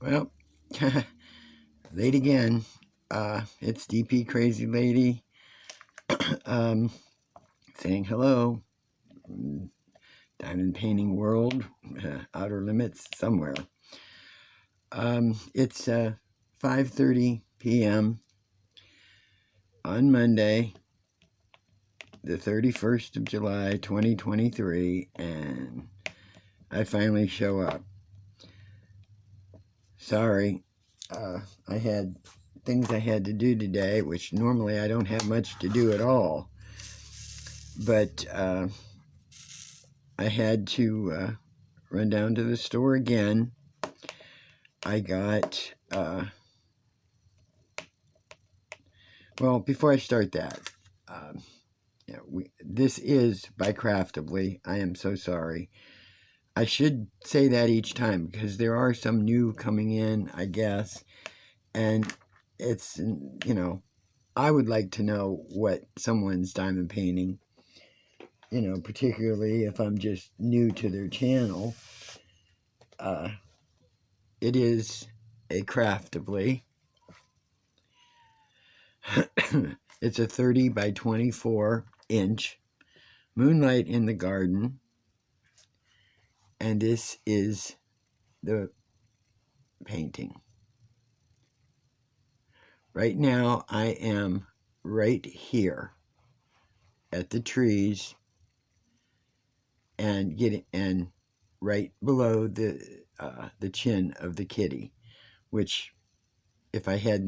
Well, late again. It's DP Crazy Lady um, saying hello. Diamond Painting World, Outer Limits, somewhere. It's 5:30 p.m. on Monday, the 31st of July, 2023, and I finally show up. Sorry, I had things I had to do today, which normally I don't have much to do at all. But I had to run down to the store again. I got, well, before I start that, this is by Craftibly. I am so sorry. I should say that each time because there are some new coming in, I guess. And it's, I would like to know what someone's diamond painting, particularly if I'm just new to their channel. It is a Craftibly. It's a 30 by 24 inch Moonlight in the Garden. And this is the painting. Right now, I am right here at the trees and right below the chin of the kitty, which if I head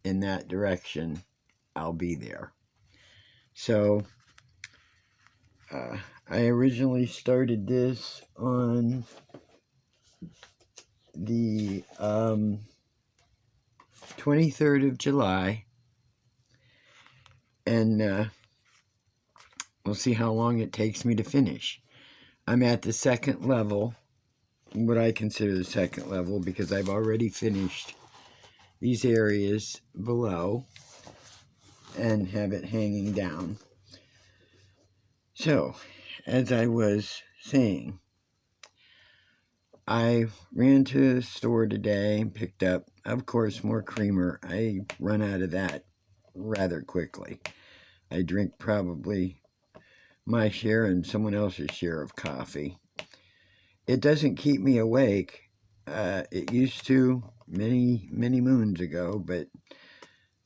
in that direction, I'll be there. So I originally started this on the 23rd of July, and we'll see how long it takes me to finish. I'm at the second level, what I consider the second level, because I've already finished these areas below and have it hanging down. So, as I was saying, I ran to the store today and picked up, of course, more creamer. I run out of that rather quickly. I drink probably my share and someone else's share of coffee. It doesn't keep me awake. It used to many, many moons ago, but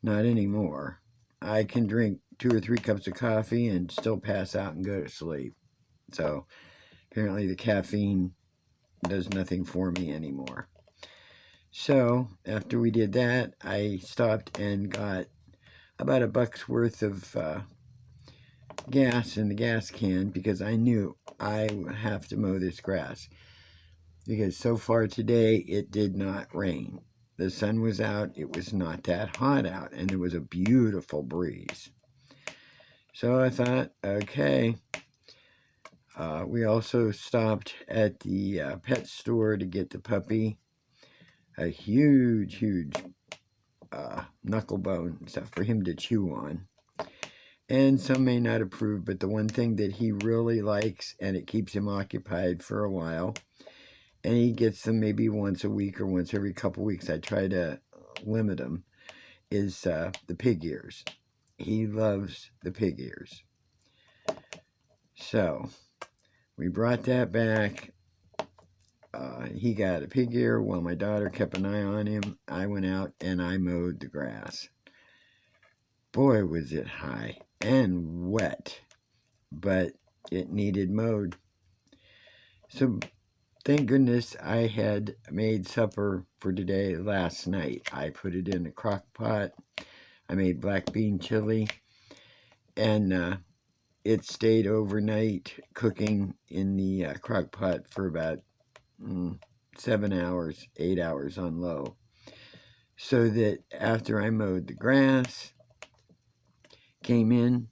not anymore. I can drink 2 or 3 cups of coffee and still pass out and go to sleep. So apparently the caffeine does nothing for me anymore. So after we did that, I stopped and got about $1 worth of gas in the gas can because I knew I have to mow this grass. Because so far today, it did not rain. The sun was out, it was not that hot out, and there was a beautiful breeze. So I thought, okay. We also stopped at the pet store to get the puppy a huge, huge knuckle bone stuff for him to chew on. And some may not approve, but the one thing that he really likes, and it keeps him occupied for a while, and he gets them maybe once a week or once every couple weeks. I try to limit him, is the pig ears. He loves the pig ears. So we brought that back. He got a pig ear while my daughter kept an eye on him. I went out and I mowed the grass. Boy, was it high and wet, but it needed mowed. So thank goodness I had made supper for today last night. I put it in a crock pot. I made black bean chili, and it stayed overnight cooking in the crock pot for about 7 hours, 8 hours on low. So that after I mowed the grass, came in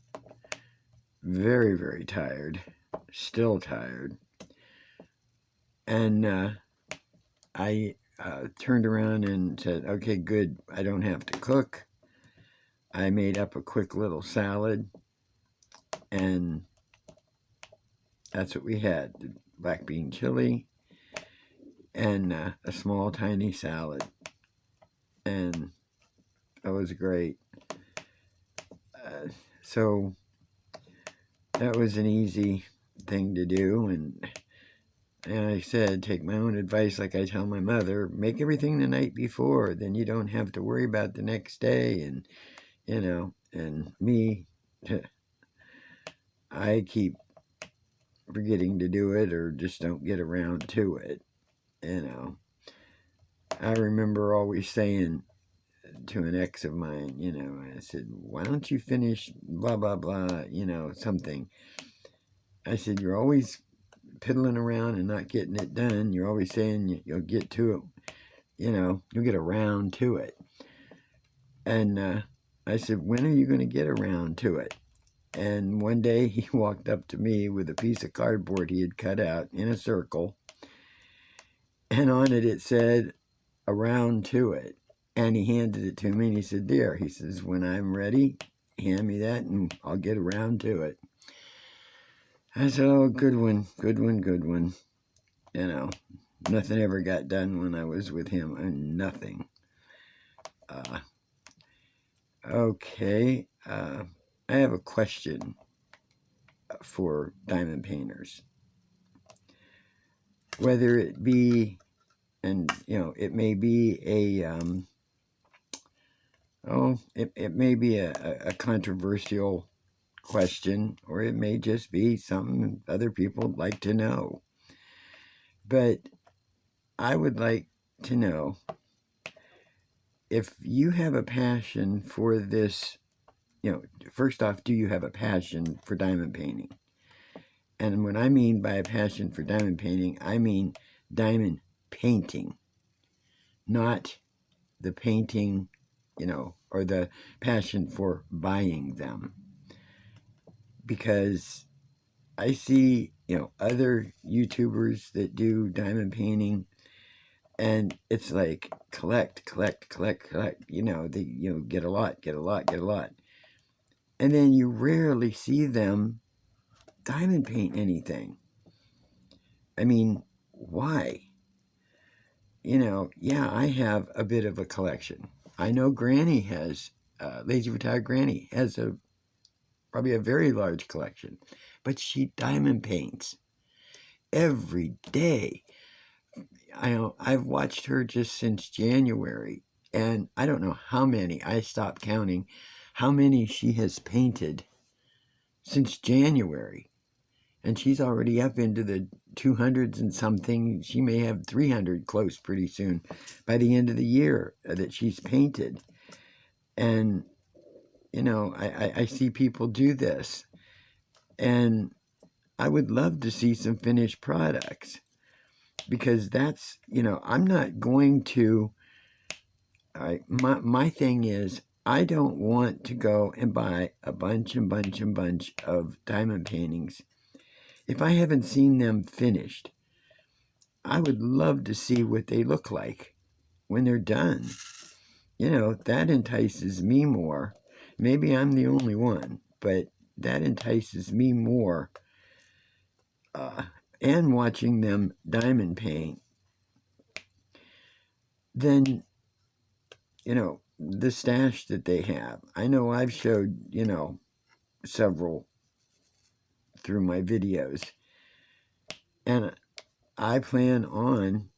very, very tired, still tired, and I turned around and said, okay, good, I don't have to cook. I made up a quick little salad, and that's what we had, the black bean chili and a small tiny salad, and it was great. So that was an easy thing to do, and I said, take my own advice like I tell my mother, make everything the night before, then you don't have to worry about the next day. And, and me, I keep forgetting to do it or just don't get around to it. I remember always saying to an ex of mine, I said, why don't you finish blah, blah, blah, something. I said, you're always piddling around and not getting it done. You're always saying you'll get to it. You'll get around to it. And I said, when are you going to get around to it? And one day he walked up to me with a piece of cardboard he had cut out in a circle. And on it said, around to it. And he handed it to me and he said, there, he says, when I'm ready, hand me that and I'll get around to it. I said, oh, good one, good one, good one. Nothing ever got done when I was with him. Nothing. Okay. I have a question for diamond painters. Whether it be, and it may be it may be a controversial question, or it may just be something other people like to know. But I would like to know if you have a passion for this. First off, do you have a passion for diamond painting? And what I mean by a passion for diamond painting, I mean diamond painting, not the painting, or the passion for buying them. Because I see, other YouTubers that do diamond painting, and it's like collect. They get a lot. And then you rarely see them diamond paint anything. I mean, why? Yeah, I have a bit of a collection. I know Granny has, Lazy Retired Granny has probably a very large collection, but she diamond paints every day. I've watched her just since January, and I don't know how many, I stopped counting, how many she has painted since January. And she's already up into the 200s and something. She may have 300 close pretty soon by the end of the year that she's painted. And, I see people do this. And I would love to see some finished products. Because that's, I'm not going to, my thing is, I don't want to go and buy a bunch of diamond paintings if I haven't seen them finished. I would love to see what they look like when they're done. That entices me more. Maybe I'm the only one, but that entices me more. And watching them diamond paint than, the stash that they have. I know I've showed, several through my videos. And I plan on,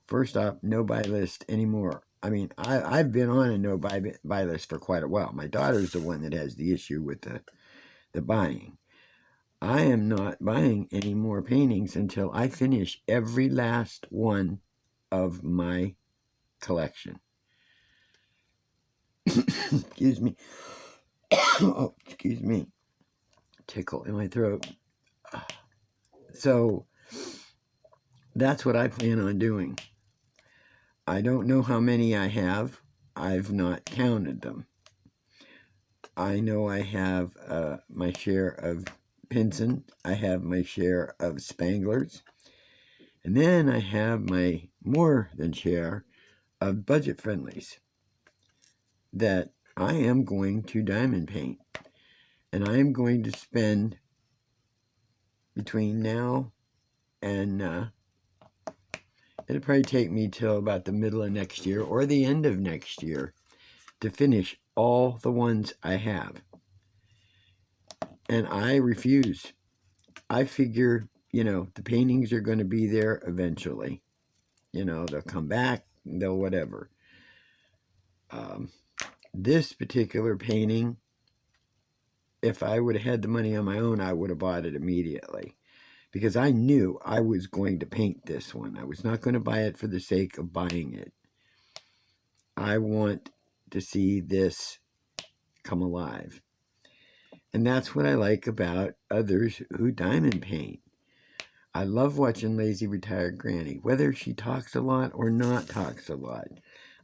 first off, no buy list anymore. I mean, I've been on a no buy list for quite a while. My daughter's the one that has the issue with the buying. I am not buying any more paintings until I finish every last one of my collection. Excuse me. Oh, excuse me. Tickle in my throat. So that's what I plan on doing. I don't know how many I have. I've not counted them. I know I have my share of Pinson. I have my share of Spanglers. And then I have my more than share of budget friendlies that I am going to diamond paint. And I am going to spend between now and it'll probably take me till about the middle of next year or the end of next year to finish all the ones I have. And I refuse. I figure, the paintings are going to be there eventually. They'll come back, they'll whatever. This particular painting, if I would have had the money on my own, I would have bought it immediately. Because I knew I was going to paint this one. I was not going to buy it for the sake of buying it. I want to see this come alive. And that's what I like about others who diamond paint. I love watching Lazy Retired Granny, whether she talks a lot or not talks a lot.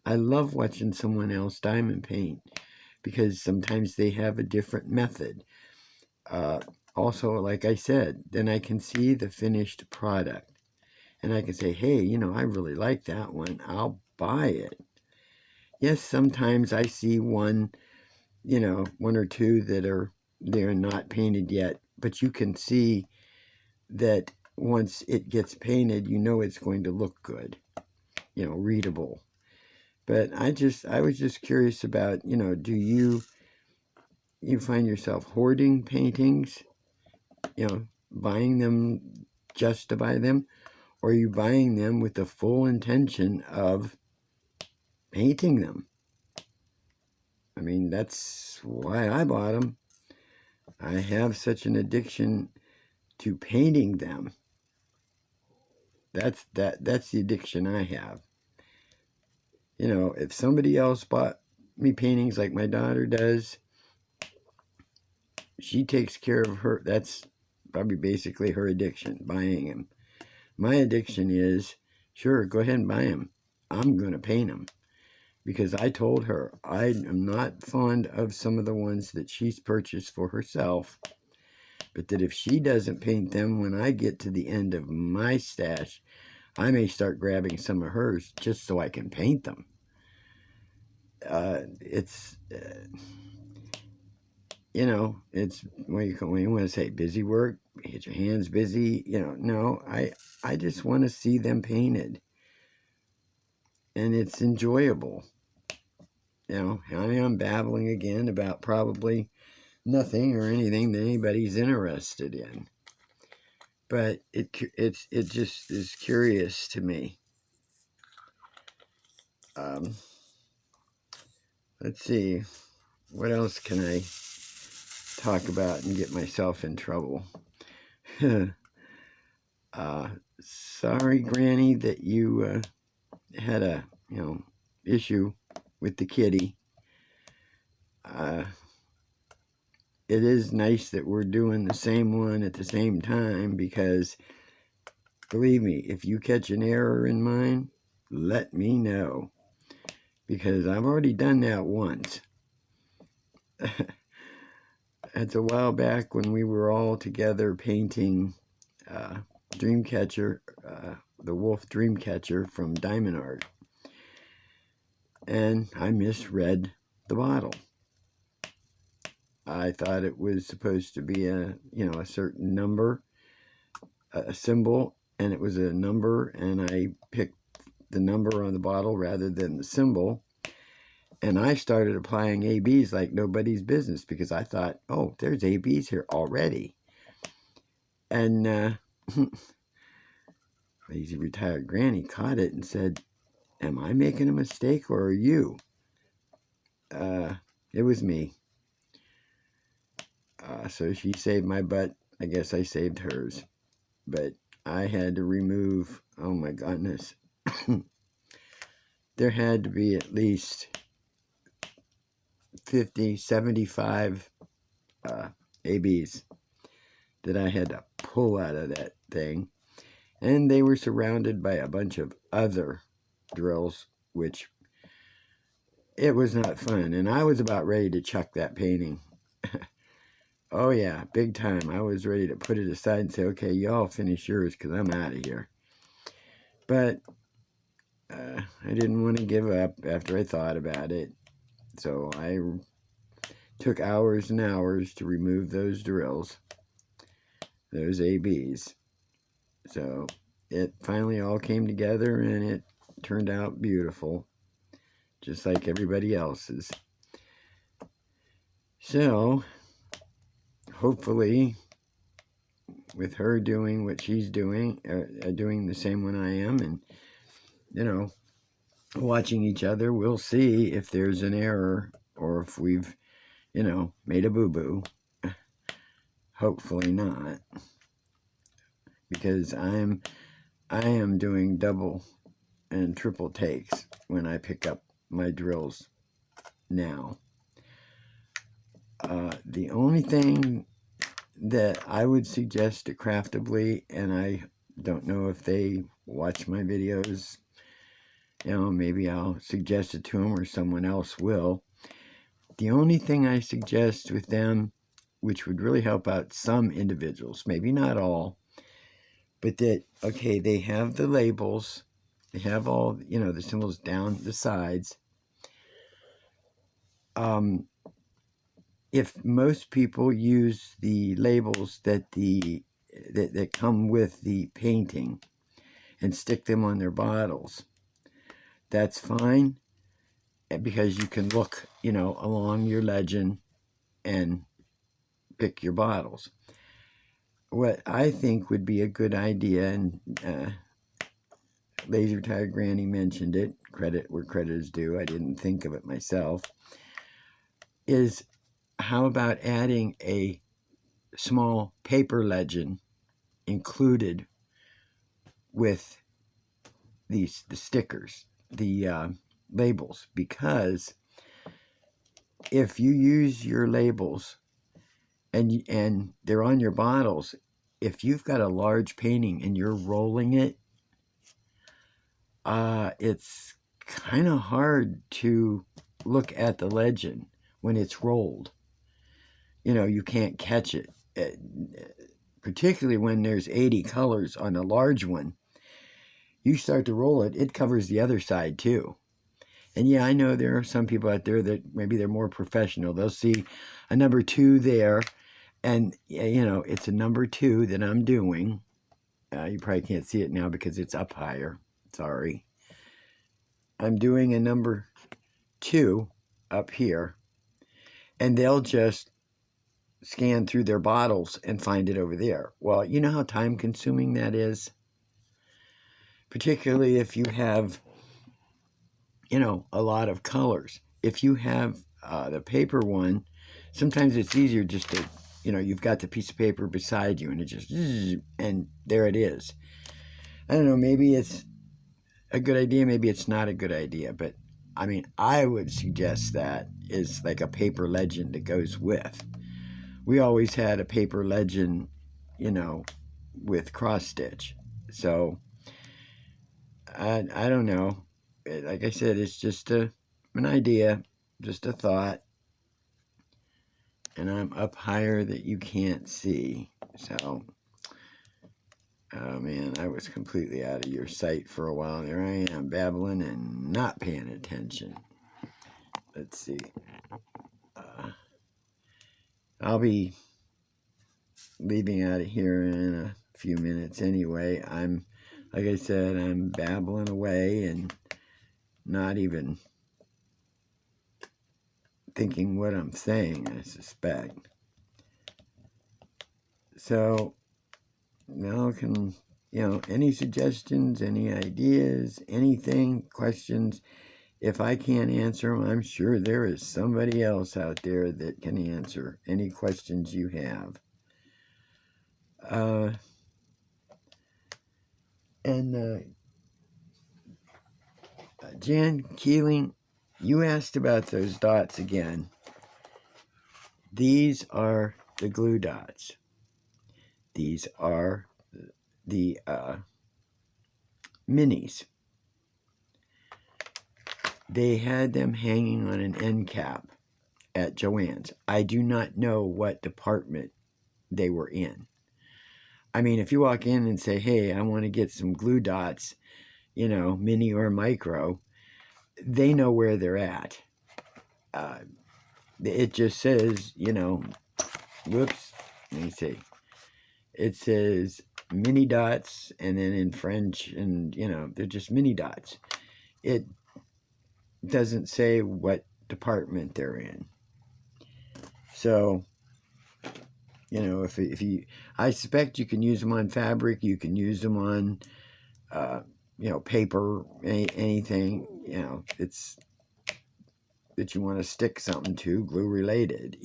I love watching someone else diamond paint because sometimes they have a different method. Also, like I said, then I can see the finished product. And I can say, hey, I really like that one. I'll buy it. Yes, sometimes I see one or two that they're not painted yet. But you can see that once it gets painted, it's going to look good, readable. But I was just curious about, do you find yourself hoarding paintings, buying them just to buy them? Or are you buying them with the full intention of painting them? I mean, that's why I bought them. I have such an addiction to painting them. That's the addiction I have. If somebody else bought me paintings like my daughter does, she takes care of her. That's probably basically her addiction, buying them. My addiction is, sure, go ahead and buy them. I'm going to paint them. Because I told her I am not fond of some of the ones that she's purchased for herself, but that if she doesn't paint them when I get to the end of my stash, I may start grabbing some of hers just so I can paint them. It's when you want to say busy work, get your hands busy. No, I just want to see them painted, and it's enjoyable. I'm babbling again about probably nothing or anything that anybody's interested in, but it just is curious to me. Let's see, what else can I talk about and get myself in trouble? Sorry, Granny, that you had a issue with the kitty. It is nice that we're doing the same one at the same time, because believe me, if you catch an error in mine, let me know, because I've already done that once. That's a while back when we were all together painting Dreamcatcher, the Wolf Dreamcatcher from Diamond Art, and I misread the bottle. I thought it was supposed to be a certain number, a symbol, and it was a number, and I picked the number on the bottle rather than the symbol, and I started applying ABs like nobody's business, because I thought, oh, there's ABs here already. And Lazy Retired Granny caught it and said, am I making a mistake, or are you? It was me. So she saved my butt. I guess I saved hers. But I had to remove, oh my goodness, there had to be at least 50, 75 ABs that I had to pull out of that thing. And they were surrounded by a bunch of other drills, which it was not fun. And I was about ready to chuck that painting. Oh yeah, big time. I was ready to put it aside and say, okay, y'all finish yours, because I'm out of here. But I didn't want to give up after I thought about it. So I took hours and hours to remove those drills, those ABs. So it finally all came together and it turned out beautiful, just like everybody else's. So, hopefully, with her doing what she's doing, doing the same one I am, and, watching each other, we'll see if there's an error or if we've, made a boo-boo. Hopefully not, because I am doing double and triple takes when I pick up my drills now. The only thing that I would suggest to Craftibly, and I don't know if they watch my videos, maybe I'll suggest it to them or someone else will. The only thing I suggest with them, which would really help out some individuals, maybe not all, but that, okay, they have the labels, they have all, the symbols down the sides. If most people use the labels that come with the painting and stick them on their bottles, that's fine, because you can look, along your legend and pick your bottles. What I think would be a good idea, and Laser Tire Granny mentioned it, credit where credit is due, I didn't think of it myself, is how about adding a small paper legend included with the stickers, the labels, because if you use your labels and they're on your bottles, if you've got a large painting and you're rolling it, it's kind of hard to look at the legend when it's rolled. You can't catch it, particularly when there's 80 colors on a large one. You start to roll it, it covers the other side too. And yeah, I know there are some people out there that maybe they're more professional. They'll see a number 2 there, and it's a number 2 that I'm doing. You probably can't see it now because it's up higher. Sorry. I'm doing a number 2 up here, and they'll just scan through their bottles and find it over there. Well, you know how time consuming that is? Particularly if you have, a lot of colors. If you have the paper one, sometimes it's easier just to, you've got the piece of paper beside you and it just, and there it is. I don't know, maybe it's a good idea, maybe it's not a good idea, but I mean, I would suggest that is like a paper legend that goes with. We always had a paper legend, with cross stitch. So I don't know. Like I said, it's just an idea, just a thought. And I'm up higher that you can't see. So, oh man, I was completely out of your sight for a while. There I am, babbling and not paying attention. Let's see. I'll be leaving out of here in a few minutes anyway. Like I said, I'm babbling away and not even thinking what I'm saying, I suspect. So, now can, any suggestions, any ideas, anything, questions, if I can't answer them, I'm sure there is somebody else out there that can answer any questions you have. Jan Keeling, you asked about those dots again. These are the glue dots. These are the minis. They had them hanging on an end cap at Joann's. I do not know what department they were in. I mean, if you walk in and say, hey, I want to get some glue dots, mini or micro, they know where they're at. It just says, whoops, let me see. It says mini dots, and then in French, and they're just mini dots. It doesn't say what department they're in. So, if you, I suspect you can use them on fabric, you can use them on, paper, anything, it's that you want to stick something to, glue related,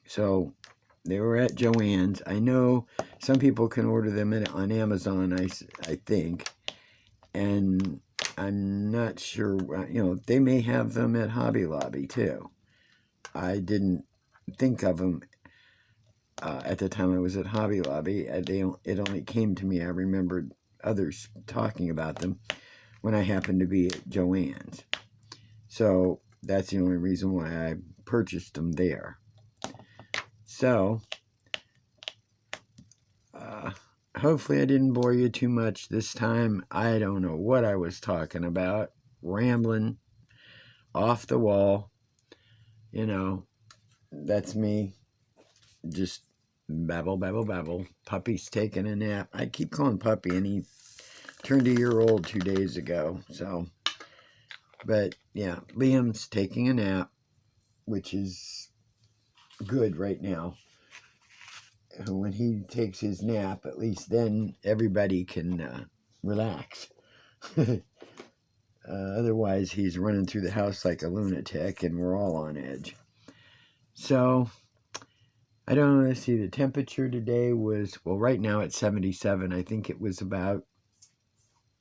So they were at Joann's. I know some people can order them on Amazon, I think, and I'm not sure, they may have them at Hobby Lobby too. I didn't think of them at the time I was at Hobby Lobby. It only came to me, I remembered others talking about them when I happened to be at Joann's. So that's the only reason why I purchased them there. So, hopefully I didn't bore you too much this time. I don't know what I was talking about. Rambling off the wall. That's me. Just babble, babble, babble. Puppy's taking a nap. I keep calling Puppy, and he turned a year old 2 days ago. So, but yeah, Liam's taking a nap, which is good right now. When he takes his nap, at least then everybody can relax. Otherwise, he's running through the house like a lunatic, and we're all on edge. So, I don't know. Let's see. The temperature today was, well, right now it's 77. I think it was about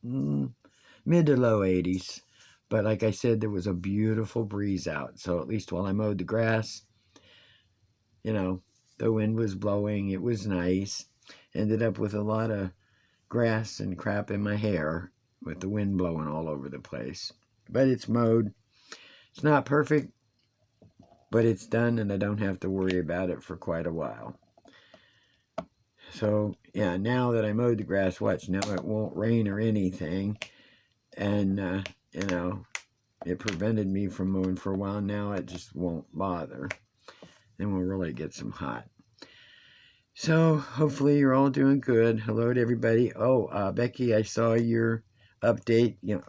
mid to low 80s. But like I said, there was a beautiful breeze out. So at least while I mowed the grass, the wind was blowing. It was nice. Ended up with a lot of grass and crap in my hair with the wind blowing all over the place. But it's mowed. It's not perfect, but it's done, and I don't have to worry about it for quite a while. So, yeah, now that I mowed the grass, watch, now it won't rain or anything. And, it prevented me from mowing for a while. Now it just won't bother. Then we'll really get some hot. So, hopefully you're all doing good. Hello to everybody. Oh, Becky, I saw your update. You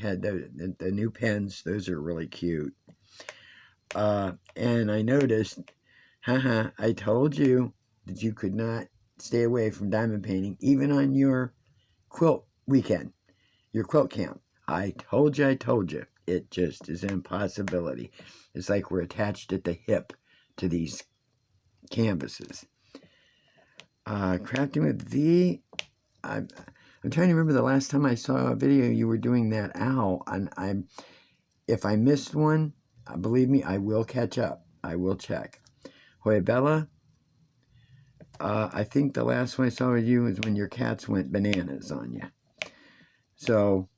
had the new pens. Those are really cute. And I noticed, I told you that you could not stay away from diamond painting, even on your quilt weekend, your quilt camp. I told you. It just is an impossibility. It's like we're attached at the hip to these canvases. Crafting with V. I'm trying to remember the last time I saw a video you were doing that owl, and if I missed one, believe me, I will catch up. I will check. Hoyabella, I think the last one I saw with you was when your cats went bananas on you. So,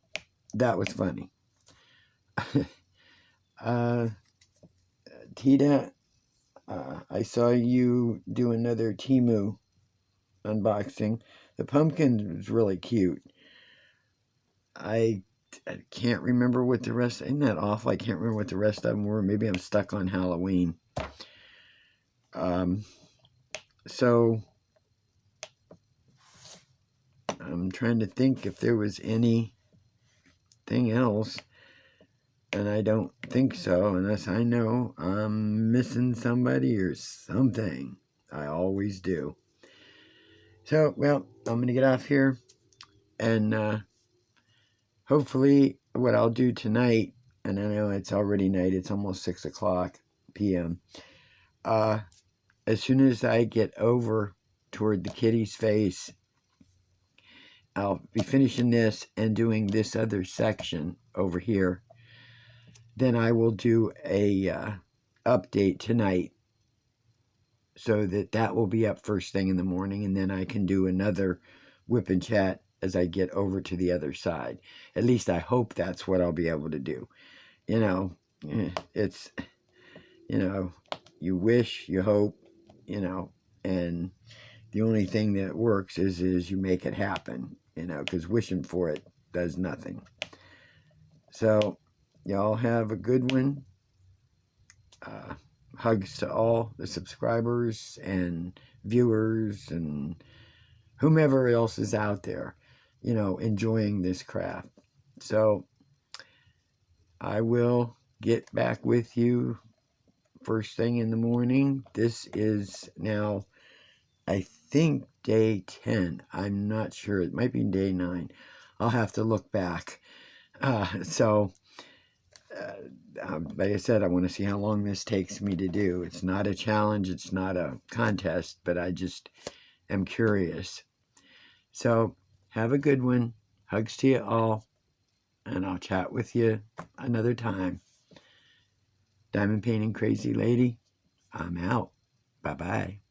that was funny. Tita, I saw you do another Temu unboxing. The pumpkin was really cute. I can't remember what the rest, isn't that awful? I can't remember what the rest of them were. Maybe I'm stuck on Halloween. So I'm trying to think if there was anything else, and I don't think so, unless I know I'm missing somebody or something. I always do. So, well, I'm going to get off here, and hopefully what I'll do tonight, and I know it's already night, it's almost 6 o'clock p.m., as soon as I get over toward the kitty's face, I'll be finishing this and doing this other section over here. Then I will do a update tonight, so that will be up first thing in the morning, and then I can do another whip and chat as I get over to the other side. At least I hope that's what I'll be able to do. It's, you wish, you hope, and the only thing that works is you make it happen, because wishing for it does nothing. So, y'all have a good one. Hugs to all the subscribers and viewers and whomever else is out there, enjoying this craft. So I will get back with you first thing in the morning. This is now, I think, day 10. I'm not sure. It might be day 9. I'll have to look back. Like I said, I want to see how long this takes me to do. It's not a challenge. It's not a contest, but I just am curious. So have a good one. Hugs to you all. And I'll chat with you another time. Diamond Painting Crazy Lady, I'm out. Bye-bye.